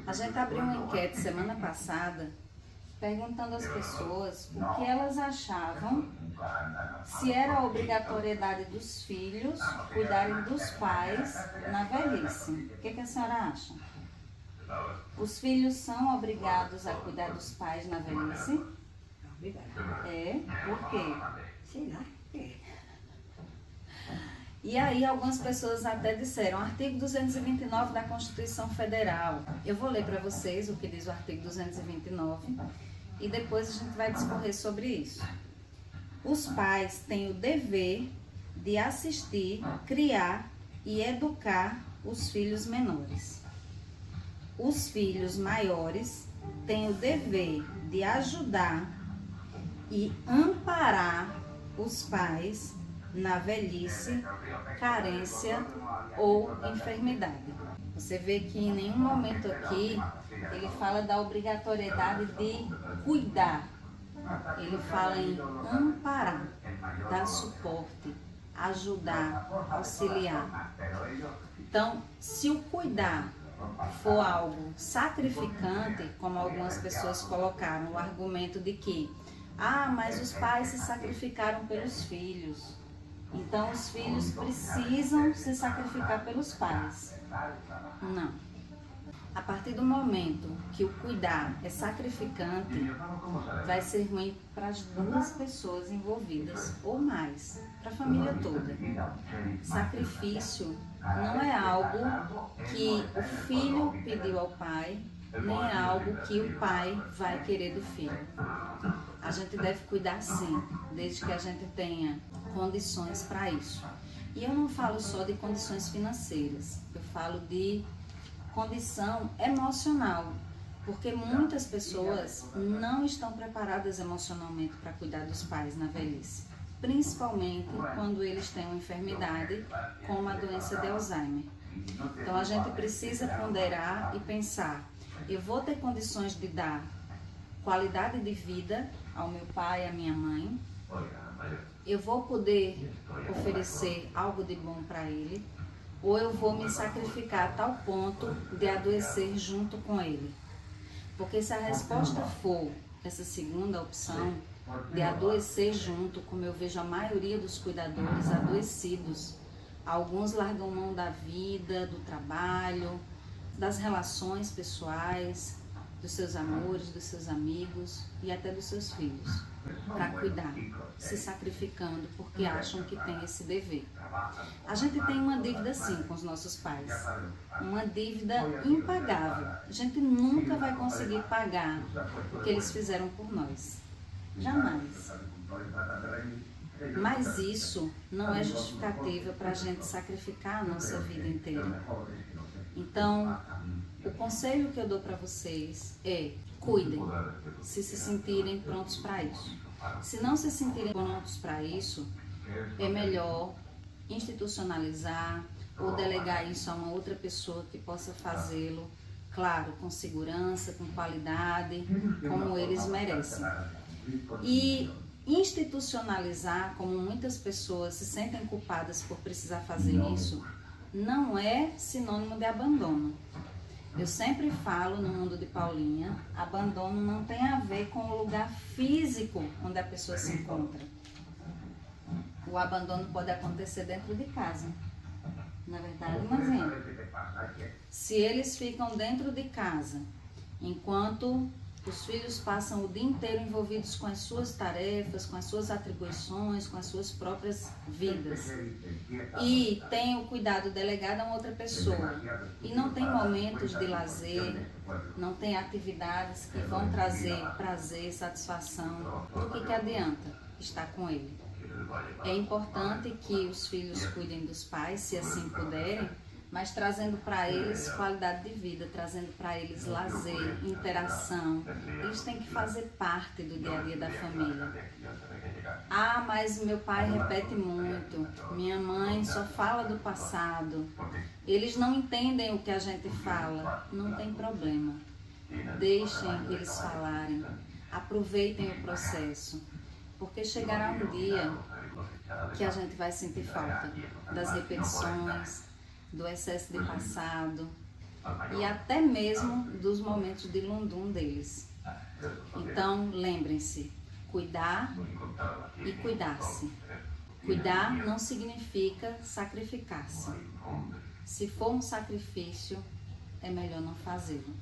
A gente abriu uma enquete semana passada perguntando às pessoas o que elas achavam se era a obrigatoriedade dos filhos cuidarem dos pais na velhice. O que a senhora acha? Os filhos são obrigados a cuidar dos pais na velhice? Obrigada. É? Por quê? Sei lá. E aí algumas pessoas até disseram, artigo 229 da Constituição Federal. Eu vou ler para vocês o que diz o artigo 229 e depois a gente vai discorrer sobre isso. Os pais têm o dever de assistir, criar e educar os filhos menores. Os filhos maiores têm o dever de ajudar e amparar os pais na velhice, carência ou enfermidade. Você vê que em nenhum momento aqui ele fala da obrigatoriedade de cuidar. Ele fala em amparar, dar suporte, ajudar, auxiliar. Então, se o cuidar for algo sacrificante, como algumas pessoas colocaram, o argumento de que mas os pais se sacrificaram pelos filhos. Então, os filhos precisam se sacrificar pelos pais. Não. A partir do momento que o cuidar é sacrificante, vai ser ruim para as duas pessoas envolvidas, ou mais, para a família toda. Sacrifício não é algo que o filho pediu ao pai, nem é algo que o pai vai querer do filho. A gente deve cuidar sim, desde que a gente tenha condições para isso. E eu não falo só de condições financeiras, eu falo de condição emocional, porque muitas pessoas não estão preparadas emocionalmente para cuidar dos pais na velhice, principalmente quando eles têm uma enfermidade como a doença de Alzheimer. Então a gente precisa ponderar e pensar, eu vou ter condições de dar qualidade de vida ao meu pai e à minha mãe, eu vou poder oferecer algo de bom para ele, ou eu vou me sacrificar a tal ponto de adoecer junto com ele. Porque se a resposta for essa segunda opção, de adoecer junto, como eu vejo a maioria dos cuidadores adoecidos, alguns largam mão da vida, do trabalho, das relações pessoais, dos seus amores, dos seus amigos e até dos seus filhos, para cuidar, se sacrificando porque acham que tem esse dever. A gente tem uma dívida sim com os nossos pais, uma dívida impagável. A gente nunca vai conseguir pagar o que eles fizeram por nós, jamais. Mas isso não é justificativa para a gente sacrificar a nossa vida inteira. Então, o conselho que eu dou para vocês é: cuidem, se sentirem prontos para isso. Se não se sentirem prontos para isso, é melhor institucionalizar ou delegar isso a uma outra pessoa que possa fazê-lo, claro, com segurança, com qualidade, como eles merecem. E institucionalizar, como muitas pessoas se sentem culpadas por precisar fazer isso, não é sinônimo de abandono. Eu sempre falo no mundo de Paulinha, abandono não tem a ver com o lugar físico onde a pessoa se encontra. O abandono pode acontecer dentro de casa. Na verdade, imagina, se eles ficam dentro de casa, enquanto os filhos passam o dia inteiro envolvidos com as suas tarefas, com as suas atribuições, com as suas próprias vidas, e tem o cuidado delegado a uma outra pessoa, e não tem momentos de lazer, não tem atividades que vão trazer prazer, satisfação, do que adianta estar com ele? É importante que os filhos cuidem dos pais, se assim puderem, mas trazendo para eles qualidade de vida, trazendo para eles lazer, interação. Eles têm que fazer parte do dia a dia da família. Mas meu pai repete muito, minha mãe só fala do passado, eles não entendem o que a gente fala. Não tem problema, deixem eles falarem, aproveitem o processo, porque chegará um dia que a gente vai sentir falta das repetições, do excesso de passado, e até mesmo dos momentos de lundum deles. Então, lembrem-se, cuidar e cuidar-se. Cuidar não significa sacrificar-se. Se for um sacrifício, é melhor não fazê-lo.